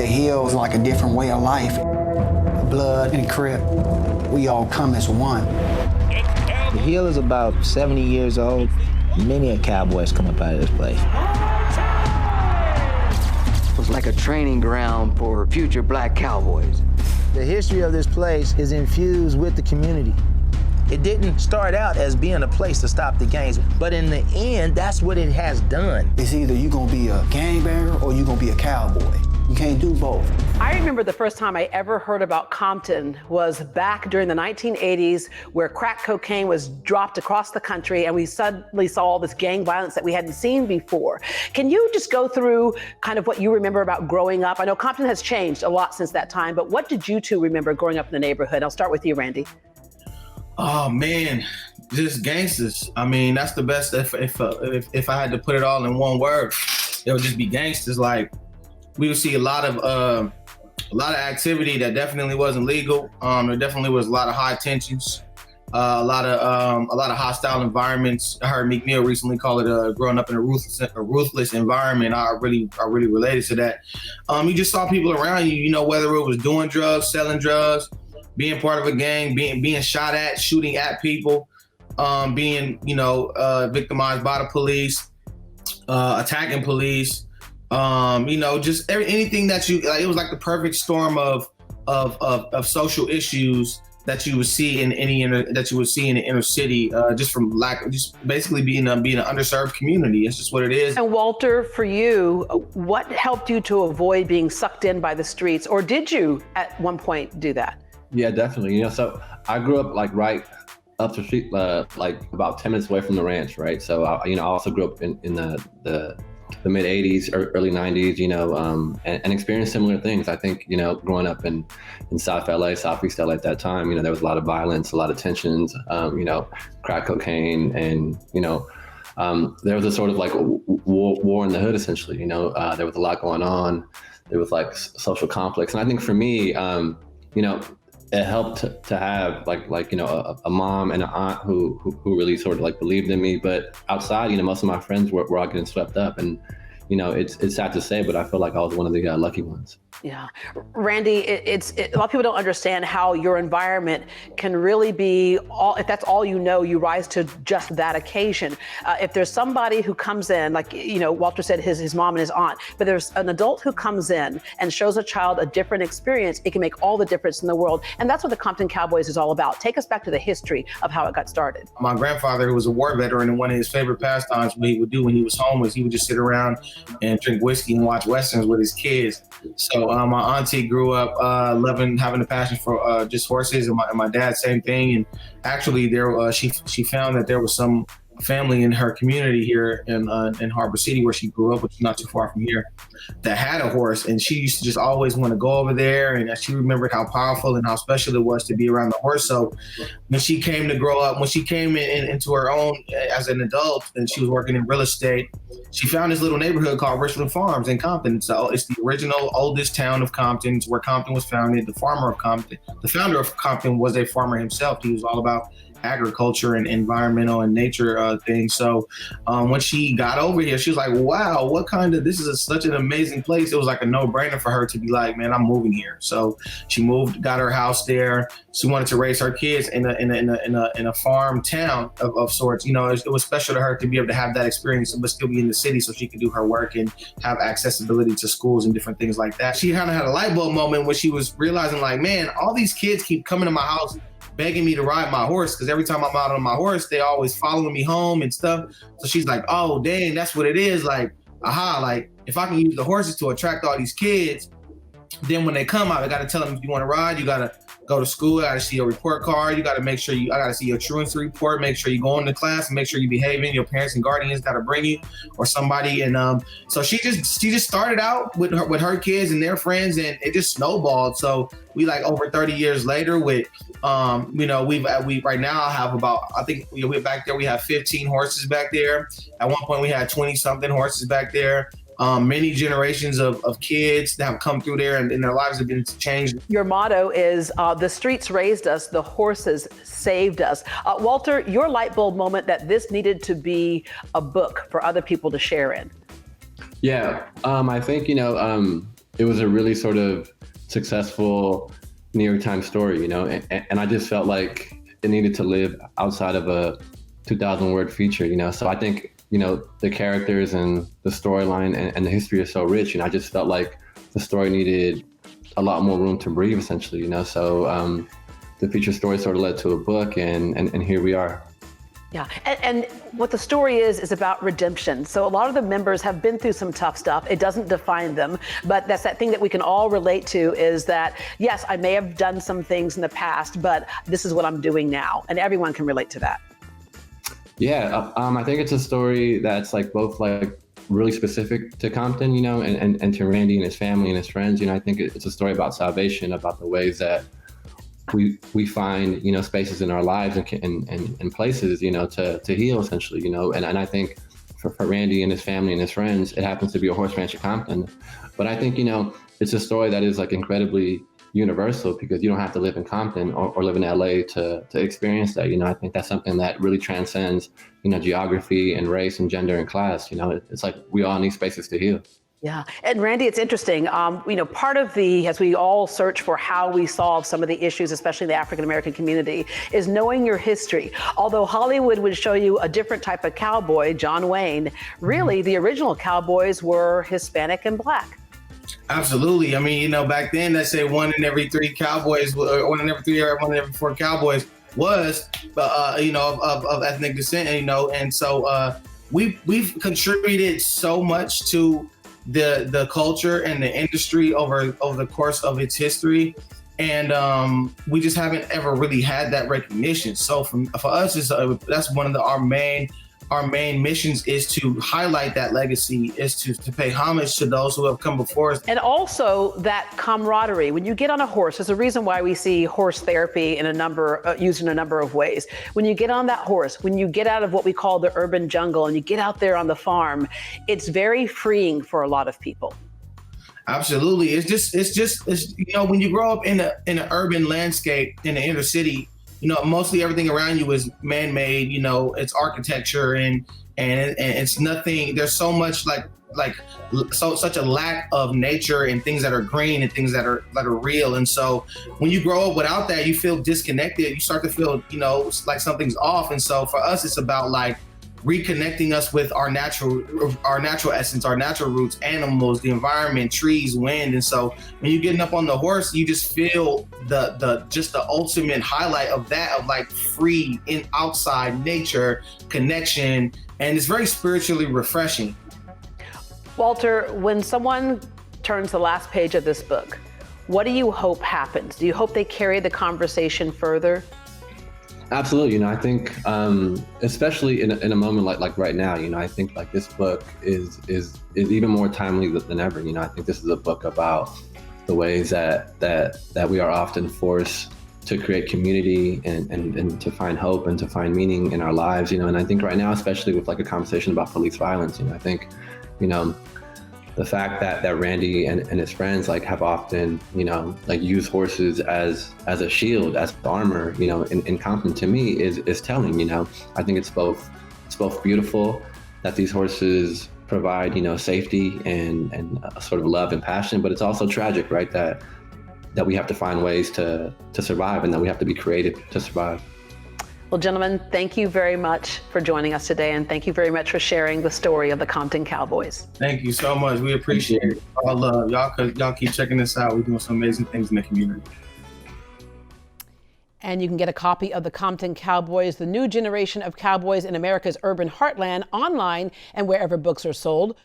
Hill is like a different way of life. Blood and Crip, we all come as one. The Hill is about 70 years old. Many a Cowboys come up out of this place. It was like a training ground for future black cowboys. The history of this place is infused with the community. It didn't start out as being a place to stop the gangs, but in the end, that's what it has done. It's either you're gonna be a gangbanger or you're gonna be a cowboy. You can't do both. I remember the first time I ever heard about Compton was back during the 1980s, where crack cocaine was dropped across the country and we suddenly saw all this gang violence that we hadn't seen before. Can you just go through kind of what you remember about growing up? I know Compton has changed a lot since that time, but what did you two remember growing up in the neighborhood? I'll start with you, Randy. Oh man, just gangsters. I mean, that's the best. If I had to put it all in one word, it would just be gangsters. Like, we would see a lot of activity that definitely wasn't legal. There definitely was a lot of high tensions, a lot of hostile environments. I heard Meek Mill recently call it growing up in a ruthless environment. I really related to that. You just saw people around you, whether it was doing drugs, selling drugs, being part of a gang, being shot at, shooting at people, being victimized by the police, attacking police. Just anything that it was like the perfect storm of social issues that you would see in the inner city, just basically being an underserved community. It's just what it is. And Walter, for you, what helped you to avoid being sucked in by the streets, or did you at one point do that? Yeah, definitely. So I grew up like right up the street, like about 10 minutes away from the ranch, right? So I also grew up in the mid 80s, early 90s, and experienced similar things. I think, growing up in South LA, Southeast LA at that time, there was a lot of violence, a lot of tensions, crack cocaine, and, there was a sort of like war in the hood, essentially. There was a lot going on. There was like social conflicts. And I think for me, it helped to have a mom and an aunt who really sort of like believed in me. But outside, most of my friends were all getting swept up, and it's sad to say, but I feel like I was one of the lucky ones. Yeah, Randy, a lot of people don't understand how your environment can really be if that's all you rise to just that occasion. If there's somebody who comes in, like, Walter said his mom and his aunt, but there's an adult who comes in and shows a child a different experience, it can make all the difference in the world. And that's what the Compton Cowboys is all about. Take us back to the history of how it got started. My grandfather, who was a war veteran, and one of his favorite pastimes, what he would do when he was home was he would just sit around and drink whiskey and watch Westerns with his kids. So my auntie grew up having a passion for just horses, and my dad, same thing. And actually, she found that there was some family in her community here in Harbor City, where she grew up, which is not too far from here, that had a horse, and she used to just always want to go over there. And she remembered how powerful and how special it was to be around the horse. So when she came to grow up, when she came into her own as an adult, and she was working in real estate, she found this little neighborhood called Richland Farms in Compton. So it's the original oldest town of Compton. It's where Compton was founded. The founder of Compton was a farmer himself. He was all about agriculture and environmental and nature things. So when she got over here, she was like, wow, this is such an amazing place. It was like a no-brainer for her to be like, man, I'm moving here. So she moved, got her house there. She wanted to raise her kids in a farm town of sorts. It was special to her to be able to have that experience, but still be in the city so she could do her work and have accessibility to schools and different things like that. She kind of had a light bulb moment when she was realizing, like, man, all these kids keep coming to my house begging me to ride my horse, because every time I'm out on my horse, they always following me home and stuff. So she's like, oh, dang, that's what it is. Like, like, if I can use the horses to attract all these kids, then when they come out, I got to tell them, if you want to ride, you got to go to school. I got to see your report card. You got to make sure I got to see your truancy report. Make sure you go into class and make sure you behaving. Your parents and guardians got to bring you, or somebody. And so she just started out with her kids and their friends, and it just snowballed. So we, like, over 30 years later, with we right now have about, I think we're back there, we have 15 horses back there. At one point we had 20 something horses back there. Many generations of kids that have come through there, and their lives have been changed. Your motto is, the streets raised us, the horses saved us. Walter, your light bulb moment that this needed to be a book for other people to share in. Yeah, I think, it was a really sort of successful New York Times story, you know, and I just felt like it needed to live outside of a 2,000 word feature, you know. So I think, you know, the characters and the storyline and the history is so rich, and I just felt like the story needed a lot more room to breathe, essentially, you know. So the feature story sort of led to a book, and here we are. Yeah, and what the story is about redemption. So a lot of the members have been through some tough stuff. It doesn't define them, but that's that thing that we can all relate to, is that, yes, I may have done some things in the past, but this is what I'm doing now, and everyone can relate to that. Yeah, I think it's a story that's like both like really specific to Compton, you know, and to Randy and his family and his friends. You know, I think it's a story about salvation, about the ways that we find, you know, spaces in our lives and places, you know, to heal, essentially, you know. And I think for Randy and his family and his friends, it happens to be a horse ranch at Compton. But I think, you know, it's a story that is like incredibly universal, because you don't have to live in Compton or live in LA to experience that. You know, I think that's something that really transcends, you know, geography and race and gender and class. You know, it's like we all need spaces to heal. Yeah, and Randy, it's interesting. You know, part of as we all search for how we solve some of the issues, especially in the African-American community, is knowing your history. Although Hollywood would show you a different type of cowboy, John Wayne, really the original cowboys were Hispanic and Black. Absolutely. I mean, you know, back then, let's say 1 in every 3 cowboys, or 1 in every 3 or 1 in every 4 cowboys was, you know, of ethnic descent, you know. And so we've contributed so much to the culture and the industry over the course of its history. And we just haven't ever really had that recognition. So for us, that's one of our main missions, is to highlight that legacy, is to pay homage to those who have come before us. And also that camaraderie. When you get on a horse, there's a reason why we see horse therapy used in a number of ways. When you get on that horse, when you get out of what we call the urban jungle and you get out there on the farm, it's very freeing for a lot of people. Absolutely. It's just you know, when you grow up in an urban landscape in the inner city, you know, mostly everything around you is man-made. You know, it's architecture and it's nothing. There's so much such a lack of nature and things that are green and things that are real. And so when you grow up without that, you feel disconnected. You start to feel, you know, like something's off. And so for us, it's about like reconnecting us with our natural essence, our natural roots, animals, the environment, trees, wind. And so when you're getting up on the horse, you just feel the ultimate highlight of that, of like free in outside nature connection. And it's very spiritually refreshing. Walter, when someone turns the last page of this book, what do you hope happens? Do you hope they carry the conversation further? Absolutely. You know, I think, especially in a moment like right now, you know, I think like this book is even more timely than ever. You know, I think this is a book about the ways that we are often forced to create community and to find hope and to find meaning in our lives. You know, and I think right now, especially with like a conversation about police violence, you know, I think, you know, the fact that Randy and his friends like have often, you know, like use horses as a shield, as armor, you know, in Compton, to me is telling. You know, I think it's both beautiful that these horses provide, you know, safety and a sort of love and passion, but it's also tragic, right? That we have to find ways to survive, and that we have to be creative to survive. Well, gentlemen, thank you very much for joining us today, and thank you very much for sharing the story of the Compton Cowboys. Thank you so much. We appreciate it. All love. Y'all keep checking this out. We're doing some amazing things in the community. And you can get a copy of the Compton Cowboys, the new generation of cowboys in America's urban heartland, online and wherever books are sold.